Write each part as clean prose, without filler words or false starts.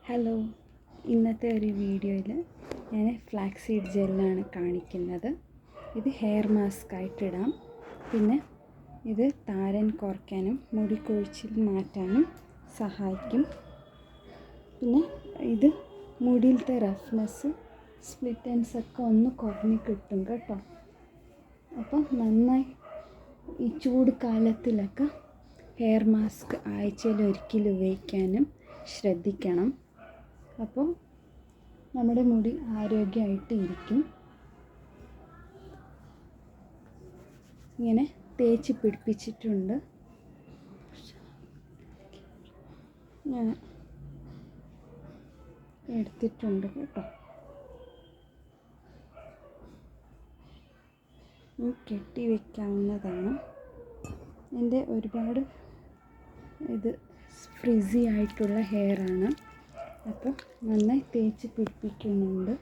Hello, ഇന്നത്തെ ഒരു വീഡിയോയിൽ ഞാൻ ഫ്ലാക്സ് സീഡ് ജെല്ലാണ് കാണിക്കുന്നത്. ഇത് ഹെയർ മാസ്ക് ആയിട്ടിടാം. പിന്നെ ഇത് താരൻ കുറയ്ക്കാനും മുടി കൊഴിച്ചിൽ മാറ്റാനും സഹായിക്കും. പിന്നെ ഇത് മുടിയിലത്തെ റഫ്നെസ്, സ്പ്ലിറ്റ് എൻഡ്സ് ഒക്കെ ഒന്ന് കുറഞ്ഞ് കിട്ടും കേട്ടോ. അപ്പം നന്നായി ഈ ചൂട് കാലത്തിലൊക്കെ ഹെയർ മാസ്ക് ആഴ്ചയിൽ ഒരിക്കൽ ഉപയോഗിക്കാനും ശ്രദ്ധിക്കണം. അപ്പോൾ നമ്മുടെ മുടി ആരോഗ്യമായിട്ട് ഇരിക്കും. ഇങ്ങനെ തേച്ച് പിടിപ്പിച്ചിട്ടുണ്ട്. ഞാൻ എടുത്തിട്ടുണ്ട് കേട്ടോ. കെട്ടി വയ്ക്കാവുന്നതാണ്. എൻ്റെ ഒരുപാട് ഇത് ഫ്രിസി ആയിട്ടുള്ള ഹെയറാണ്. അപ്പോൾ നന്നായി തേച്ച് പിടിപ്പിക്കുന്നുണ്ട്.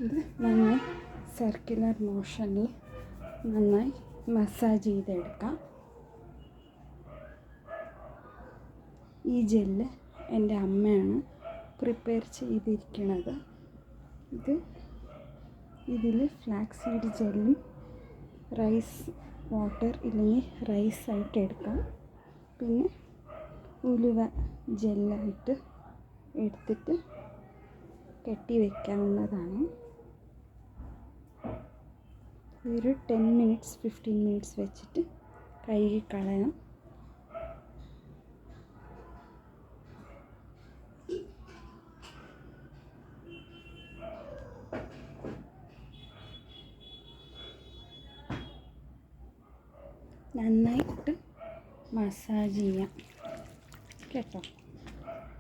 ഇത് നന്നായി സർക്കുലർ മോഷനിൽ നന്നായി മസാജ് ചെയ്തെടുക്കാം. ഈ ജെല്ല് എൻ്റെ അമ്മയാണ് പ്രിപ്പയർ ചെയ്തിരിക്കുന്നത്. ഇതിൽ ഫ്ലാക്സ് സീഡ് ജെല്ലും റൈസ് വാട്ടർ ഇല്ലെങ്കിൽ റൈസായിട്ട് എടുക്കാം. പിന്നെ ഉലുവ ജെല്ലായിട്ട് എടുത്തിട്ട് കെട്ടി വയ്ക്കാവുന്നതാണ്. ഒരു 10 മിനിറ്റ്സ് 15 മിനിറ്റ്സ് വെച്ചിട്ട് കഴുകി കളയാം. നന്നായിട്ട് മസാജ് ചെയ്യാം കേട്ടോ.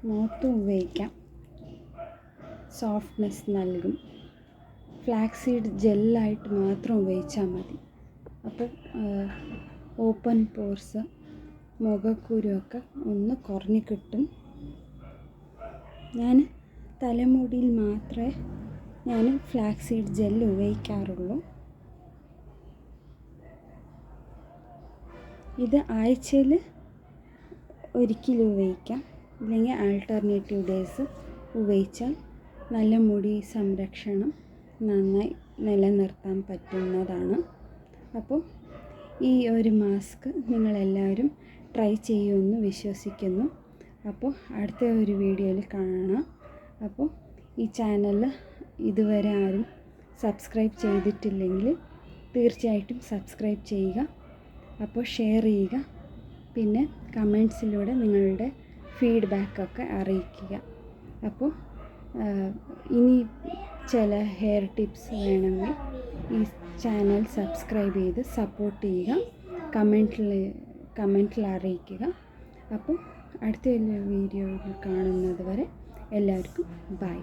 മുഖത്തും ഉപയോഗിക്കാം, സോഫ്റ്റ്നെസ് നൽകും. ഫ്ലാക്സ് സീഡ് ജെല്ലായിട്ട് മാത്രം ഉപയോഗിച്ചാൽ മതി. അപ്പോൾ ഓപ്പൺ പോർസ്, മുഖക്കുരുവൊക്കെ ഒന്ന് കുറഞ്ഞ് കിട്ടും. ഞാൻ തലമുടിയിൽ മാത്രമേ ഫ്ലാക്സ് സീഡ് ജെല്ല് ഉപയോഗിക്കാറുള്ളൂ. ഇത് ആഴ്ചയിൽ ഒരിക്കൽ ഉപയോഗിക്കാം, ഇല്ലെങ്കിൽ ആൾട്ടർനേറ്റീവ് ഡേയ്സ് ഉപയോഗിച്ചാൽ നല്ല മുടി സംരക്ഷണം നന്നായി നിലനിർത്താൻ പറ്റുന്നതാണ്. അപ്പോൾ ഈ ഒരു മാസ്ക് നിങ്ങളെല്ലാവരും ട്രൈ ചെയ്യുമെന്ന് വിശ്വസിക്കുന്നു. അപ്പോൾ അടുത്ത ഒരു വീഡിയോയിൽ കാണാം. അപ്പോൾ ഈ ചാനൽ ഇതുവരെ ആരും സബ്സ്ക്രൈബ് ചെയ്തിട്ടില്ലെങ്കിൽ തീർച്ചയായിട്ടും സബ്സ്ക്രൈബ് ചെയ്യുക. അപ്പോൾ ഷെയർ ചെയ്യുക. പിന്നെ കമൻസിലൂടെ നിങ്ങളുടെ ഫീഡ്ബാക്കൊക്കെ അറിയിക്കുക. അപ്പോൾ ഇനി ചില ഹെയർ ടിപ്സ് വേണമെങ്കിൽ ഈ ചാനൽ സബ്സ്ക്രൈബ് ചെയ്ത് സപ്പോർട്ട് ചെയ്യുക. കമൻറ്റിൽ അറിയിക്കുക. അപ്പോൾ അടുത്ത വീഡിയോയിൽ കാണുന്നത് വരെ എല്ലാവർക്കും ബൈ.